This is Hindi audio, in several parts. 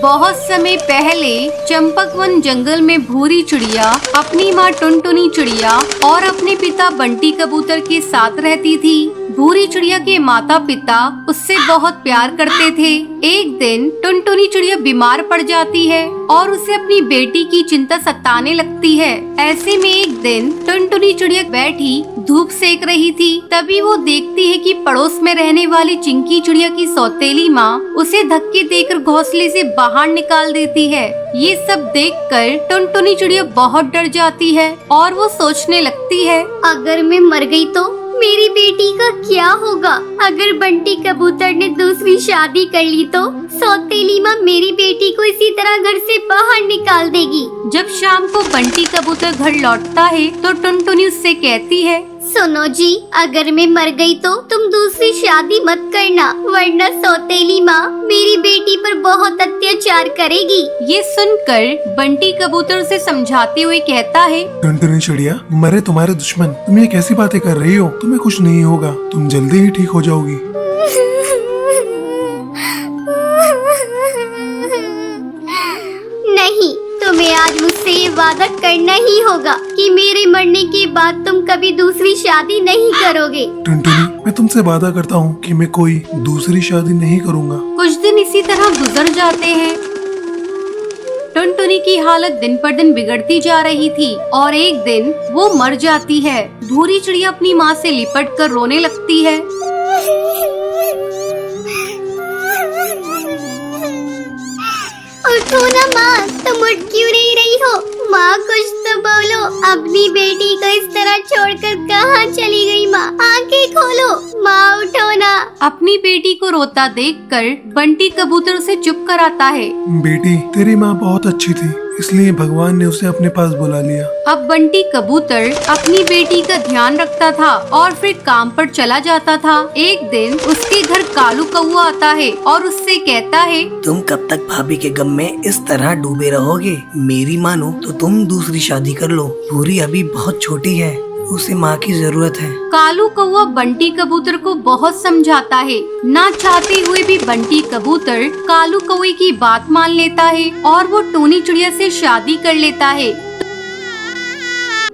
बहुत समय पहले चंपकवन जंगल में भूरी चिड़िया अपनी माँ टुनटुनी चिड़िया और अपने पिता बंटी कबूतर के साथ रहती थी। भूरी चिड़िया के माता पिता उससे बहुत प्यार करते थे। एक दिन टुनटुनी चिड़िया बीमार पड़ जाती है और उसे अपनी बेटी की चिंता सताने लगती है। ऐसे में एक दिन टुनटुनी चिड़िया बैठी धूप सेक रही थी। तभी वो देखती है कि पड़ोस में रहने वाली चिंकी चिड़िया की सौतेली माँ उसे धक्के देकर घोंसले से बाहर निकाल देती है। ये सब देखकर टुनटुनी चिड़िया बहुत डर जाती है और वो सोचने लगती है, अगर मैं मर गई तो मेरी बेटी का क्या होगा? अगर बंटी कबूतर ने दूसरी शादी कर ली तो सौतेली माँ मेरी बेटी को इसी तरह घर से बाहर निकाल देगी। जब शाम को बंटी कबूतर घर लौटता है तो टुनटुनी उससे कहती है, सुनो जी, अगर मैं मर गई तो तुम दूसरी शादी मत करना, वरना सौतेली माँ मेरी बेटी पर बहुत अत्याचार करेगी। ये सुनकर बंटी कबूतर उसे समझाते हुए कहता है, टुनटुनी चिड़िया, मरे तुम्हारे दुश्मन, तुम ये कैसी बातें कर रही हो? तुम्हें कुछ नहीं होगा, तुम जल्दी ही ठीक हो जाओगी। नहीं, तुम्हें आज मुझसे ये वादा करना ही होगा कि मेरे मरने के बाद तुम कभी दूसरी शादी नहीं करोगे। टुनटुनी, मैं तुमसे वादा करता हूँ कि मैं कोई दूसरी शादी नहीं करूँगा। कुछ दिन इसी तरह गुजर जाते हैं। टुनटुनी की हालत दिन पर दिन बिगड़ती जा रही थी और एक दिन वो मर जाती है। भूरी चिड़िया अपनी माँ से लिपट कर रोने लगती है। उठो ना माँ, तुम उठ क्यों नहीं रही हो? माँ कुछ तो बोलो, अपनी बेटी को इस तरह छोड़कर कहाँ चली गई? माँ आंखें खोलो, माँ उठो ना। अपनी बेटी को रोता देखकर बंटी कबूतर उसे चुप कराता है। बेटी, तेरी माँ बहुत अच्छी थी, इसलिए भगवान ने उसे अपने पास बुला लिया। अब बंटी कबूतर अपनी बेटी का ध्यान रखता था और फिर काम पर चला जाता था। एक दिन उसके घर कालू कौआ आता है और उससे कहता है, तुम कब तक भाभी के गम में इस तरह डूबे रहोगे? मेरी मानो तो तुम दूसरी शादी कर लो। भूरी अभी बहुत छोटी है, उसे माँ की जरूरत है। कालू कौआ बंटी कबूतर को बहुत समझाता है। ना चाहते हुए भी बंटी कबूतर कालू कौए की बात मान लेता है और वो टोनी चिड़िया से शादी कर लेता है।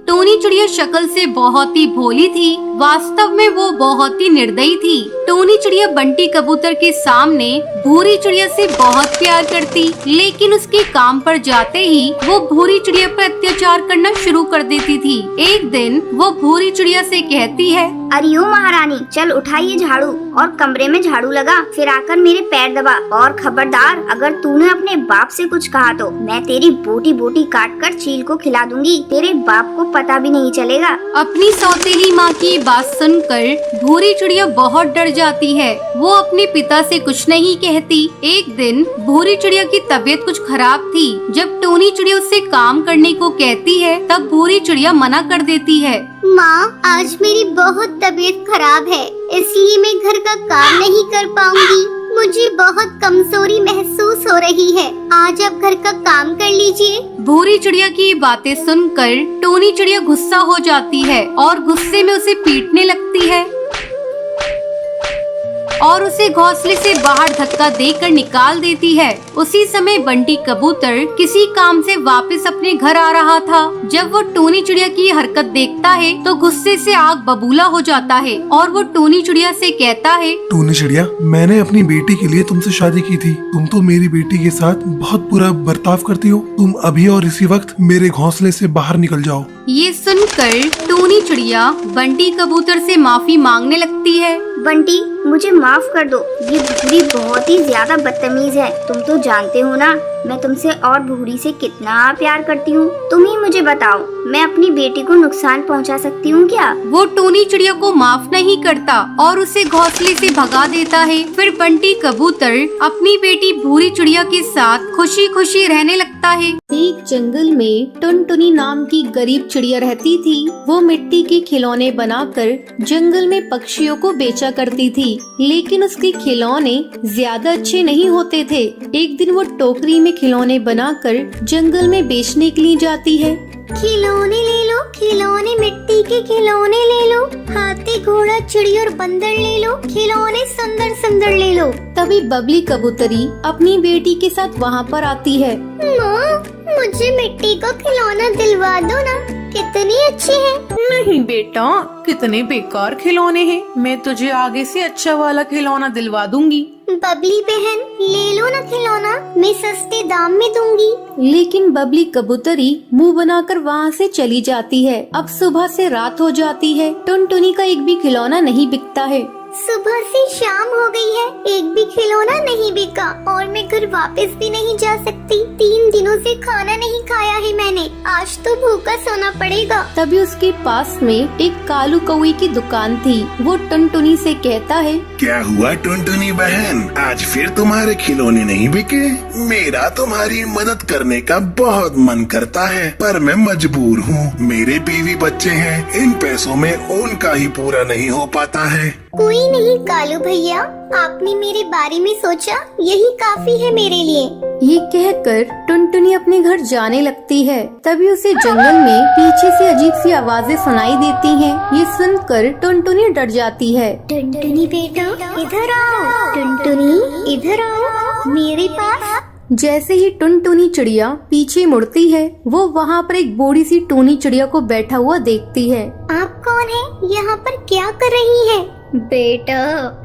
टोनी चिड़िया शक्ल से बहुत ही भोली थी, वास्तव में वो बहुत ही निर्दयी थी। टोनी चिड़िया बंटी कबूतर के सामने भूरी चिड़िया से बहुत प्यार करती, लेकिन उसके काम पर जाते ही वो भूरी चिड़िया पर अत्याचार करना शुरू कर देती थी। एक दिन वो भूरी चिड़िया से कहती है, अरे ओ महारानी, चल उठाइए झाड़ू और कमरे में झाड़ू लगा, फिर आकर मेरे पैर दबा। और खबरदार, अगर तूने अपने बाप से कुछ कहा तो मैं तेरी बोटी बोटी काट कर चील को खिला दूंगी। तेरे बाप को पता भी नहीं चलेगा। अपनी सौतेली माँ की बात सुनकर भूरी चिड़िया बहुत डर जाती है। वो अपने पिता से कुछ नहीं कहती। एक दिन भूरी चिड़िया की तबीयत कुछ खराब थी। जब टोनी चिड़िया उससे काम करने को कहती है तब भूरी चिड़िया मना कर देती है। माँ, आज मेरी बहुत तबीयत खराब है, इसलिए मैं घर का काम नहीं कर पाऊंगी। मुझे बहुत कमजोरी महसूस हो रही है। आज आप घर का काम कर लीजिए। भूरी चिड़िया की बातें सुनकर टोनी चिड़िया गुस्सा हो जाती है और गुस्से में उसे पीटने लगती है और उसे घोंसले से बाहर धक्का देकर निकाल देती है। उसी समय बंटी कबूतर किसी काम से वापस अपने घर आ रहा था। जब वो टोनी चिड़िया की हरकत देखता है तो गुस्से से आग बबूला हो जाता है और वो टोनी चिड़िया से कहता है, टोनी चिड़िया, मैंने अपनी बेटी के लिए तुमसे शादी की थी। तुम तो मेरी बेटी के साथ बहुत बुरा बर्ताव करती हो। तुम अभी और इसी वक्त मेरे घोंसले से बाहर निकल जाओ। ये सुनकर टोनी चिड़िया बंटी कबूतर से माफी मांगने लगती है। बंटी, मुझे माफ कर दो, ये भूरी बहुत ही ज्यादा बदतमीज है। तुम तो जानते हो ना, मैं तुमसे और भूरी से कितना प्यार करती हूँ। तुम ही मुझे बताओ, मैं अपनी बेटी को नुकसान पहुँचा सकती हूँ क्या? वो टोनी चिड़िया को माफ नहीं करता और उसे घोंसले से भगा देता है। फिर बंटी कबूतर अपनी बेटी भूरी चिड़िया के साथ खुशी खुशी रहने लगता है। एक जंगल में टुनटुनी नाम की गरीब चिड़िया रहती थी। वो मिट्टी के खिलौने बनाकर जंगल में पक्षियों को बेचा करती थी, लेकिन उसके खिलौने ज्यादा अच्छे नहीं होते थे। एक दिन वो टोकरी में खिलौने बनाकर जंगल में बेचने के लिए जाती है। खिलौने ले लो, खिलौने, मिट्टी के खिलौने ले लो। हाथी घोड़ा, चिड़ी और बंदर ले लो, खिलौने सुंदर सुंदर ले लो। तभी बबली कबूतरी अपनी बेटी के साथ वहाँ पर आती है। माँ, मुझे मिट्टी का खिलौना दिलवा दो ना, कितनी अच्छी है। नहीं बेटा, कितने बेकार खिलौने हैं। मैं तुझे आगे से अच्छा वाला खिलौना दिलवा दूंगी। बबली बहन, ले लो ना खिलौना, मैं सस्ते दाम में दूंगी। लेकिन बबली कबूतरी मुंह बनाकर वहाँ से चली जाती है। अब सुबह से रात हो जाती है, टुनटुनी का एक भी खिलौना नहीं बिकता है। सुबह से शाम हो गई है, एक भी खिलौना नहीं बिका और मैं घर वापस भी नहीं जा सकती। 3 दिनों से खाना नहीं खाया है मैंने, आज तो भूखा सोना पड़ेगा। तभी उसके पास में एक कालू कौवे की दुकान थी। वो टुनटुनी से कहता है, क्या हुआ टुनटुनी बहन, आज फिर तुम्हारे खिलौने नहीं बिके? मेरा तुम्हारी मदद करने का बहुत मन करता है, पर मैं मजबूर हूँ। मेरे बीवी बच्चे हैं, इन पैसों में उनका ही पूरा नहीं हो पाता है। कोई नहीं कालू भैया, आपने मेरे बारे में सोचा, यही काफी है मेरे लिए। ये कहकर टुनटुनी अपने घर जाने लगती है। तभी उसे जंगल में पीछे से अजीब सी आवाजें सुनाई देती हैं। ये सुनकर टुनटुनी डर जाती है। टुनटुनी बेटा, इधर आओ। टुनटुनी इधर आओ मेरे पास। जैसे ही टुनटुनी चिड़िया पीछे मुड़ती है, वो वहाँ पर एक बूढ़ी सी टूनी चिड़िया को बैठा हुआ देखती है। आप कौन है? यहाँ पर क्या कर रही है? बेटा,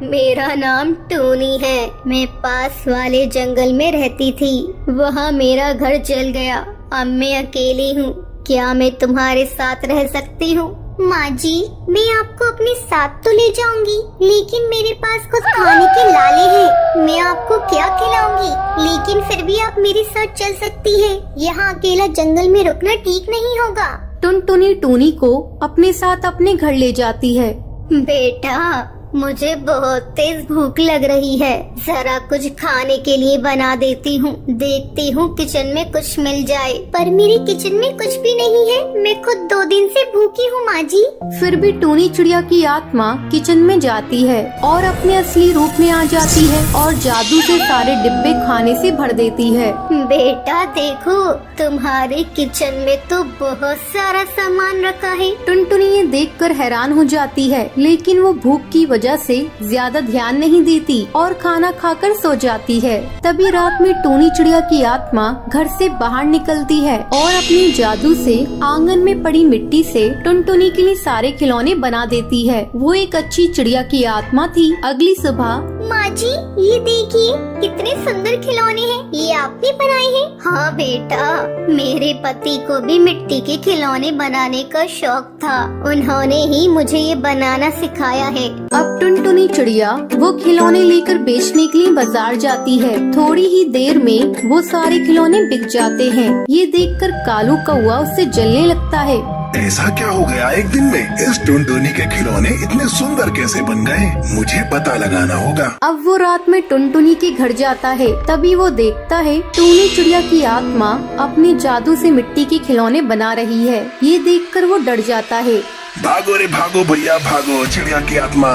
मेरा नाम टूनी है। मैं पास वाले जंगल में रहती थी, वहाँ मेरा घर जल गया। अब मैं अकेली हूँ, क्या मैं तुम्हारे साथ रह सकती हूँ? माँ जी, मैं आपको अपने साथ तो ले जाऊंगी, लेकिन मेरे पास कुछ खाने के लाले हैं। मैं आपको क्या खिलाऊंगी, लेकिन फिर भी आप मेरे साथ चल सकती है। यहाँ अकेला जंगल में रुकना ठीक नहीं होगा। टुनटुनी टूनी को अपने साथ अपने घर ले जाती है। बेटा, मुझे बहुत तेज भूख लग रही है, जरा कुछ खाने के लिए बना देती हूँ। देखती हूँ किचन में कुछ मिल जाए, पर मेरे किचन में कुछ भी नहीं है। मैं खुद 2 दिन से भूखी हूँ माँ जी। फिर भी टूनी चिड़िया की आत्मा किचन में जाती है और अपने असली रूप में आ जाती है और जादू से सारे डिब्बे खाने से भर देती है। बेटा देखो, तुम्हारे किचन में तो बहुत सारा सामान रखा है। टुनटुनी ये देखकर हैरान हो जाती है, लेकिन वो भूख की वजह से ज्यादा ध्यान नहीं देती और खाना खाकर सो जाती है। तभी रात में टूनी चिड़िया की आत्मा घर से बाहर निकलती है और अपने जादू से आंगन में पड़ी मिट्टी से टुनटुनी के लिए सारे खिलौने बना देती है। वो एक अच्छी चिड़िया की आत्मा थी। अगली सुबह, माँ जी, ये देखिए कितने सुंदर खिलौने हैं, ये आपने बनाए हैं? हाँ बेटा, मेरे पति को भी मिट्टी के खिलौने बनाने का शौक था, उन्होंने ही मुझे ये बनाना सिखाया है। अब टुनटुनी चिड़िया वो खिलौने लेकर बेचने के लिए बाजार जाती है। थोड़ी ही देर में वो सारे खिलौने बिक जाते हैं। ये देखकर कालू कौवा उससे जलने लगता है। ऐसा क्या हो गया एक दिन में? इस टुनटुनी के खिलौने इतने सुंदर कैसे बन गए? मुझे पता लगाना होगा। अब वो रात में टुनटुनी के घर जाता है। तभी वो देखता है टूनी चिड़िया की आत्मा अपने जादू से मिट्टी के खिलौने बना रही है। ये देखकर वो डर जाता है। भागो रे भागो भैया भागो, चिड़िया की आत्मा।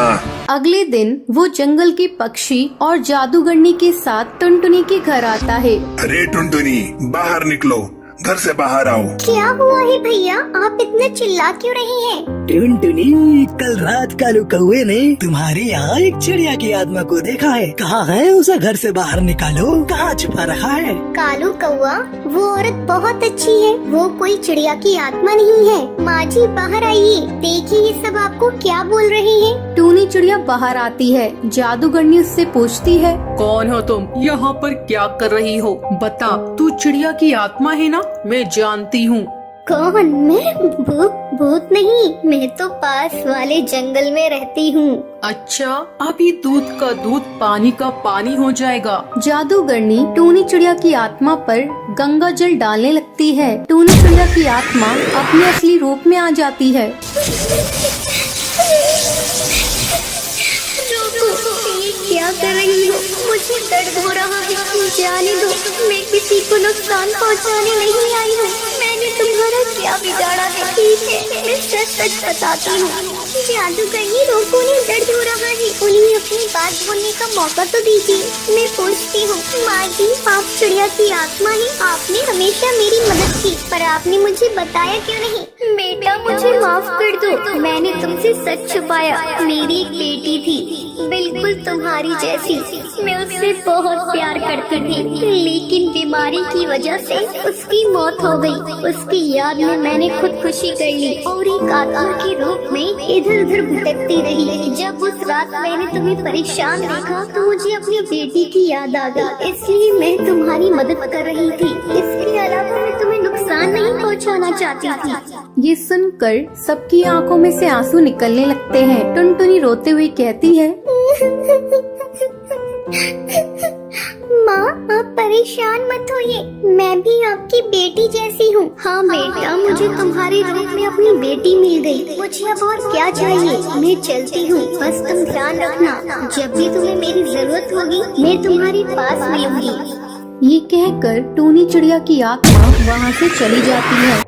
अगले दिन वो जंगल के पक्षी और जादूगरनी के साथ टुनटुनी के घर आता है। अरे टुनटुनी, बाहर निकलो, घर से बाहर आओ। क्या हुआ है भैया, आप इतना चिल्ला क्यों रही हैं? टुनटुनी, कल रात कालू कौवे ने तुम्हारे यहाँ एक चिड़िया की आत्मा को देखा है। कहाँ है? उसे घर से बाहर निकालो, कहाँ छुपा रखा है? कालू कौवा, वो औरत बहुत अच्छी है, वो कोई चिड़िया की आत्मा नहीं है। माँ जी बाहर आइए, देखिए ये सब आपको क्या बोल रहे हैं। टूनी चिड़िया बाहर आती है। जादूगरनी उससे पूछती है, कौन हो तुम? यहाँ पर क्या कर रही हो? बता, तू चिड़िया की आत्मा है ना? मैं जानती हूँ। कौन? मैं? भूत नहीं, मैं तो पास वाले जंगल में रहती हूँ। अच्छा, अभी दूध का दूध पानी का पानी हो जाएगा। जादूगरनी टूनी चिड़िया की आत्मा पर गंगा जल डालने लगती है। टूनी चिड़िया की आत्मा अपने असली रूप में आ जाती है। ये क्या कर रही हो? मुझे दर्द हो रहा है, जाने दो, मैं किसी को नुकसान पहुंचाने नहीं आई हूँ। मैंने तुम्हारा क्या बिगाड़ा है? ठीक है, मैं सच सच बताती हूँ। जादूगरनी, रोको, उन्हें दर्द हो रहा है, उन्हें अपनी बात बोलने का मौका तो दीजिए। मैं पूछती हूँ, माँ जी, आप चिड़िया की आत्मा हैं, आपने हमेशा मेरी मदद की, पर आपने मुझे बताया क्यों नहीं? बेटा मुझे माफ कर दो, मैंने तुमसे सच छुपाया। मेरी एक बेटी थी, बिल्कुल तुम्हारी जैसी। मैं उससे बहुत प्यार करती थी, लेकिन बीमारी की वजह से उसकी मौत हो गई। उसकी याद में मैंने खुदकुशी कर ली और एक आत्मा के रूप में इधर उधर भटकती रही। जब उस रात मैंने तुम्हें परेशान देखा तो मुझे अपनी बेटी की याद आ गई, इसलिए मैं तुम्हारी मदद कर रही थी। इसके अलावा मैं तुम्हें नुकसान नहीं पहुंचाना चाहती थी। ये सुनकर सबकी आंखों में से आंसू निकलने लगते हैं। टुनटुनी रोते हुए कहती है, माँ आप परेशान मत होइए, मैं भी आपकी बेटी जैसी हूँ। हाँ बेटा, मुझे तुम्हारे रूप में अपनी बेटी मिल गई। मुझे अब और क्या चाहिए, मैं चलती हूँ, बस तुम ध्यान रखना। जब भी तुम्हें मेरी जरूरत होगी मैं तुम्हारे पास मिलूंगी। ये कहकर टूनी चिड़िया की आत्मा वहाँ से चली जाती है।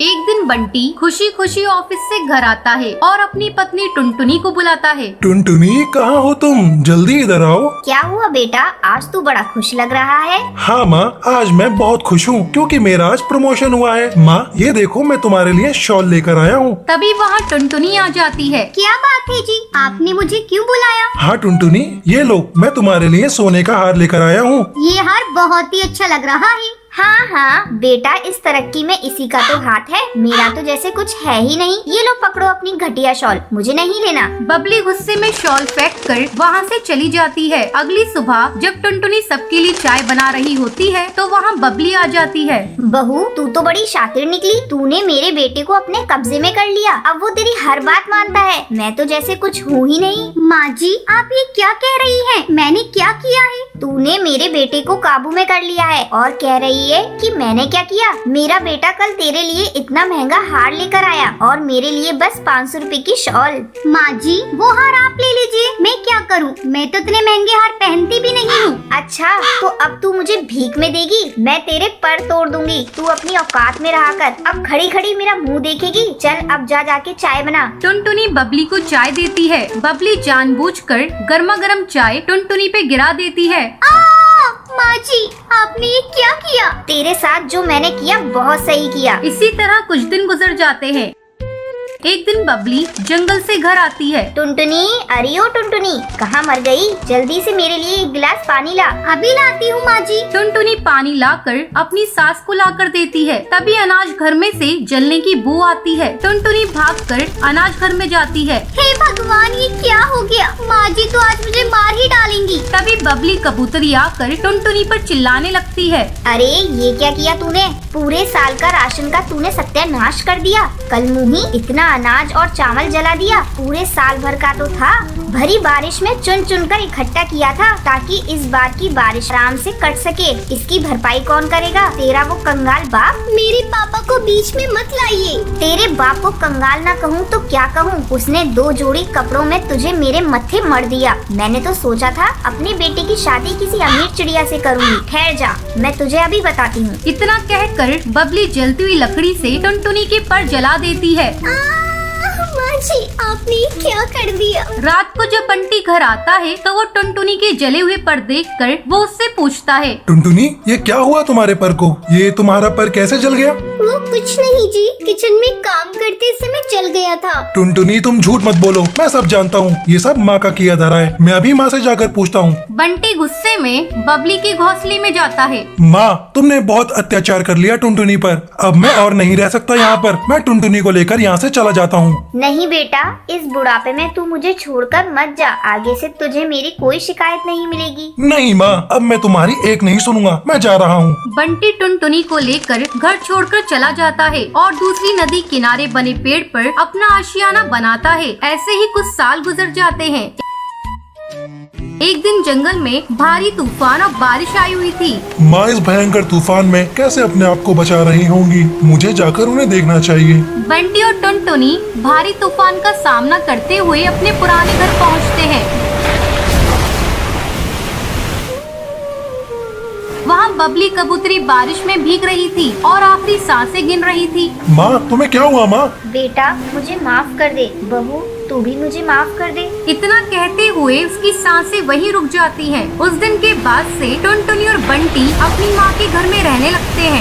एक दिन बंटी खुशी खुशी ऑफिस से घर आता है और अपनी पत्नी टुनटुनी को बुलाता है। टुनटुनी कहाँ हो तुम? जल्दी इधर आओ। क्या हुआ बेटा, आज तू बड़ा खुश लग रहा है। हाँ माँ, आज मैं बहुत खुश हूँ क्योंकि मेरा आज प्रमोशन हुआ है। माँ ये देखो, मैं तुम्हारे लिए शॉल लेकर आया हूँ। तभी वहाँ टुनटुनी आ जाती है। क्या बात है जी, आपने मुझे क्यों बुलाया? हाँ टुनटुनी, ये लो, मैं तुम्हारे लिए सोने का हार लेकर आया हूँ। ये हार बहुत ही अच्छा लग रहा है। हाँ हाँ बेटा, इस तरक्की में इसी का तो हाथ है, मेरा तो जैसे कुछ है ही नहीं। ये लो पकड़ो अपनी घटिया शॉल, मुझे नहीं लेना। बबली गुस्से में शॉल फेंक कर वहाँ से चली जाती है। अगली सुबह जब टुनटुनी सबके लिए चाय बना रही होती है तो वहाँ बबली आ जाती है। बहू तू तो बड़ी शातिर निकली, तूने मेरे बेटे को अपने कब्जे में कर लिया। अब वो तेरी हर बात मानता है, मैं तो जैसे कुछ हूँ ही नहीं। माँ जी आप ये क्या कह रही हैं? मैंने क्या किया है? तूने मेरे बेटे को काबू में कर लिया है और कह रही है कि मैंने क्या किया। मेरा बेटा कल तेरे लिए इतना महंगा हार लेकर आया और मेरे लिए बस 500 रुपए की शॉल। माँ जी वो हार आप ले लीजिए, मैं क्या करूँ, मैं तो इतने महंगे हार पहनती भी नहीं हूँ। अच्छा तो अब तू मुझे भीख में देगी? मैं तेरे पर तोड़ दूंगी। तू अपनी औकात में रहा कर, अब खड़ी खड़ी मेरा मुँह देखेगी। चल अब जा जाके चाय बना। टुनटुनी बबली को चाय देती है। बबली जानबूझकर गर्मा गर्म चाय टुनटुनी पे गिरा देती है। माँ जी आपने ये क्या किया? तेरे साथ जो मैंने किया बहुत सही किया। इसी तरह कुछ दिन गुजर जाते हैं। एक दिन बबली जंगल से घर आती है। टुनटुनी, अरे ओ टुनटुनी, कहाँ मर गई? जल्दी से मेरे लिए एक गिलास पानी ला। अभी लाती हूँ माँ जी। टुनटुनी पानी लाकर अपनी सास को लाकर देती है। तभी अनाज घर में से जलने की बू आती है। टुनटुनी भागकर अनाज घर में जाती है। हे भगवान ये क्या हो गया? माँ जी तो आज मुझे मार ही डालेंगी। तभी बबली कबूतरी आकर टुनटुनी पर चिल्लाने लगती है। अरे ये क्या किया तूने? पूरे साल का राशन का तूने सत्यानाश कर दिया। कल मुही इतना अनाज और चावल जला दिया, पूरे साल भर का तो था। भरी बारिश में चुन चुन कर इकट्ठा किया था ताकि इस बार की बारिश आराम से कट सके। इसकी भरपाई कौन करेगा? तेरा वो कंगाल बाप। मेरे पापा को बीच में मत लाइए। तेरे बाप को कंगाल ना कहूँ तो क्या कहूँ? उसने 2 जोड़ी कपड़ों में तुझे मेरे मत्थे मर दिया। मैंने तो सोचा था अपनी बेटी की शादी किसी अमीर चिड़िया से करूँगी। ठहर जा, मैं तुझे अभी बताती हूँ। इतना कहकर बबली जलती हुई लकड़ी से टुनटुनी के पर जला देती है। माँ जी आपने क्या कर दिया? रात को जब बंटी घर आता है तो वो टुनटुनी के जले हुए पर देखकर वो उससे पूछता है। टुनटुनी ये क्या हुआ तुम्हारे पर को? ये तुम्हारा पर कैसे जल गया? वो कुछ नहीं जी, किचन में काम करते समय जल गया था। टुनटुनी तुम झूठ मत बोलो, मैं सब जानता हूँ। ये सब माँ का किया धरा है। मैं अभी माँ से जाकर पूछता हूँ। बंटी गुस्से में बबली के घोंसले में जाता है। माँ तुमने बहुत अत्याचार कर लिया टुनटुनी पर। अब मैं और नहीं रह सकता यहाँ पर। मैं टुनटुनी को लेकर यहाँ से चला जाता हूँ। नहीं बेटा, इस बुढ़ापे में तू मुझे छोड़कर मत जा। आगे से तुझे मेरी कोई शिकायत नहीं मिलेगी। नहीं माँ, अब मैं तुम्हारी एक नहीं सुनूंगा। मैं जा रहा हूँ। बंटी टुनटुनी को लेकर घर छोड़कर चला जाता है और दूसरी नदी किनारे बने पेड़ पर अपना आशियाना बनाता है। ऐसे ही कुछ साल गुजर जाते हैं। एक दिन जंगल में भारी तूफान और बारिश आई हुई थी। माँ इस भयंकर तूफान में कैसे अपने आप को बचा रही होंगी? मुझे जाकर उन्हें देखना चाहिए। बंटी और टुनटुनी भारी तूफान का सामना करते हुए अपने पुराने घर पहुंचते हैं। वहाँ बबली कबूतरी बारिश में भीग रही थी और आखिरी सांसें गिन रही थी। माँ तुम्हें क्या हुआ? माँ बेटा मुझे माफ कर दे। बहू तू भी मुझे माफ कर दे। इतना कहते हुए उसकी सांसें वहीं रुक जाती हैं। उस दिन के बाद से टुनटुनी और बंटी अपनी माँ के घर में रहने लगते हैं।